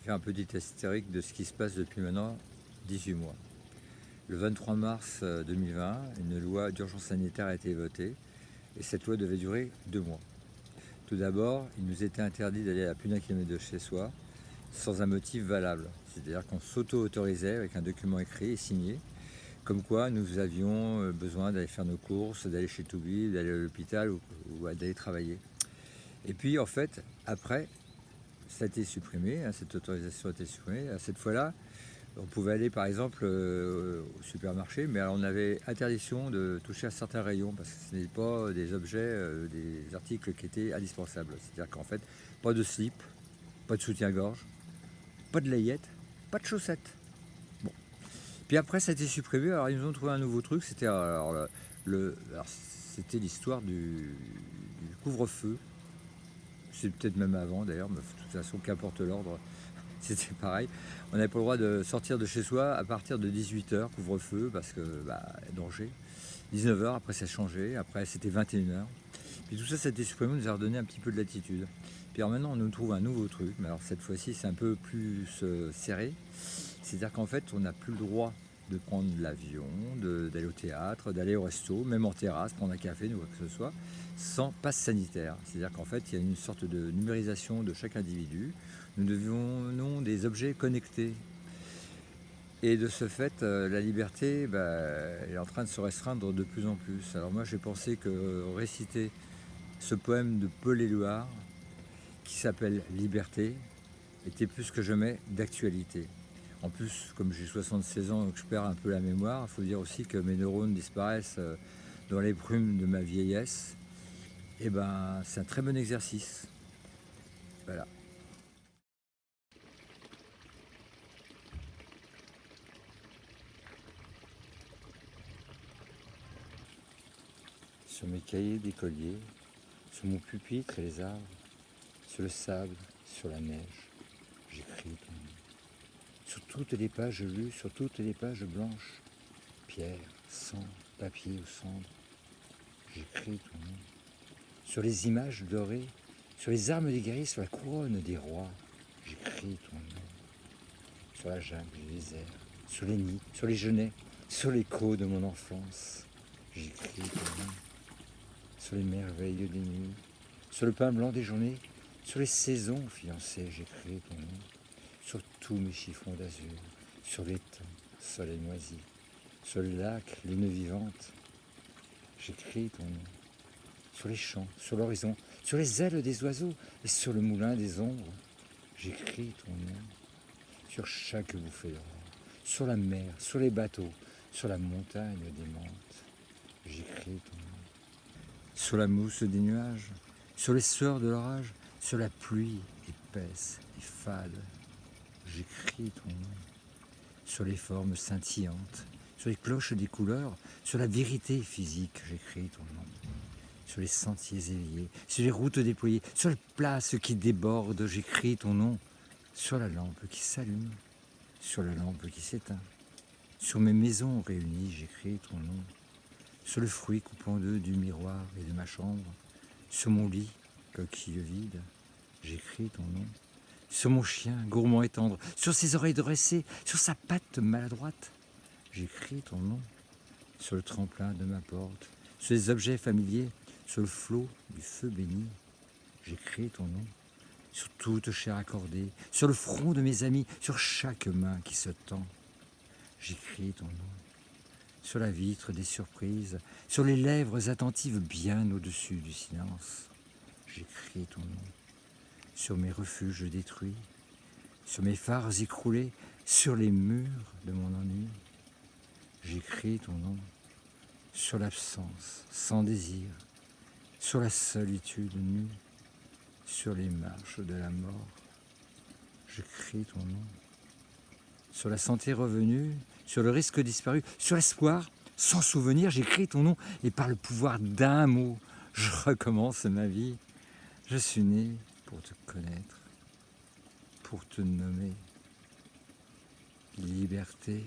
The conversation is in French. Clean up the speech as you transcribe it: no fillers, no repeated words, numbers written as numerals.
faire un petit historique de ce qui se passe depuis maintenant 18 mois. Le 23 mars 2020, une loi d'urgence sanitaire a été votée et cette loi devait durer 2 mois. Tout d'abord, il nous était interdit d'aller à plus d'un kilomètre de chez soi sans un motif valable. C'est-à-dire qu'on s'auto-autorisait avec un document écrit et signé, comme quoi nous avions besoin d'aller faire nos courses, d'aller chez Toubi, d'aller à l'hôpital ou d'aller travailler. Et puis en fait, après, ça a été supprimé, cette autorisation a été supprimée. Cette fois-là, on pouvait aller par exemple au supermarché, mais alors on avait interdiction de toucher à certains rayons parce que ce n'est pas des objets, des articles qui étaient indispensables. C'est-à-dire qu'en fait, pas de slip, pas de soutien-gorge, pas de layette, pas de chaussettes. Bon. Puis après, ça a été supprimé. Alors ils nous ont trouvé un nouveau truc. C'était c'était l'histoire du couvre-feu. C'est peut-être même avant d'ailleurs, mais de toute façon, qu'importe l'ordre. C'était pareil. On n'avait pas le droit de sortir de chez soi à partir de 18h, couvre-feu, parce que danger. 19h, après ça a changé, après c'était 21h. Puis tout ça, ça a été supprimé, on nous a redonné un petit peu de latitude. Puis alors maintenant, on nous trouve un nouveau truc, mais alors cette fois-ci, c'est un peu plus serré. C'est-à-dire qu'en fait, on n'a plus le droit de prendre l'avion, d'aller au théâtre, d'aller au resto, même en terrasse, prendre un café, ou quoi que ce soit, sans passe sanitaire. C'est-à-dire qu'en fait, il y a une sorte de numérisation de chaque individu. Nous devenons des objets connectés. Et de ce fait, la liberté elle est en train de se restreindre de plus en plus. Alors moi, j'ai pensé que réciter ce poème de Paul Éluard, qui s'appelle « Liberté », était plus que jamais d'actualité. En plus, comme j'ai 76 ans et que je perds un peu la mémoire, il faut dire aussi que mes neurones disparaissent dans les brumes de ma vieillesse. Et c'est un très bon exercice. Voilà. Sur mes cahiers d'écolier, sur mon pupitre et les arbres, sur le sable, sur la neige, j'écris ton nom. Sur toutes les pages lues, sur toutes les pages blanches, pierre, sang, papier ou cendre, j'écris ton nom. Sur les images dorées, sur les armes des guerriers, sur la couronne des rois, j'écris ton nom. Sur la jungle et les airs, sur les nids, sur les genêts, sur l'écho de mon enfance, j'écris ton nom. Sur les merveilles des nuits, sur le pain blanc des journées, sur les saisons fiancées, j'écris ton nom. Sur tous mes chiffons d'azur, sur l'étang, soleil moisi, sur le lac, les nœuds vivantes, j'écris ton nom. Sur les champs, sur l'horizon, sur les ailes des oiseaux et sur le moulin des ombres, j'écris ton nom. Sur chaque bouffée d'air, sur la mer, sur les bateaux, sur la montagne des menthes, j'écris ton nom. Sur la mousse des nuages, sur les sueurs de l'orage, sur la pluie épaisse et fade, j'écris ton nom. Sur les formes scintillantes, sur les cloches des couleurs, sur la vérité physique, j'écris ton nom. Sur les sentiers éveillés, sur les routes déployées, sur les places qui débordent, j'écris ton nom. Sur la lampe qui s'allume, sur la lampe qui s'éteint. Sur mes maisons réunies, j'écris ton nom. Sur le fruit coupant d'eux du miroir et de ma chambre, sur mon lit, coquille vide, j'écris ton nom. Sur mon chien, gourmand et tendre, sur ses oreilles dressées, sur sa patte maladroite, j'écris ton nom. Sur le tremplin de ma porte, sur les objets familiers, sur le flot du feu béni, j'écris ton nom. Sur toute chair accordée, sur le front de mes amis, sur chaque main qui se tend, j'écris ton nom. Sur la vitre des surprises, sur les lèvres attentives bien au-dessus du silence, j'écris ton nom. Sur mes refuges détruits, sur mes phares écroulés, sur les murs de mon ennui, j'écris ton nom. Sur l'absence sans désir, sur la solitude nue, sur les marches de la mort, j'écris ton nom. Sur la santé revenue, sur le risque disparu, sur l'espoir sans souvenir, j'écris ton nom. Et par le pouvoir d'un mot, je recommence ma vie. Je suis né pour te connaître, pour te nommer. Liberté.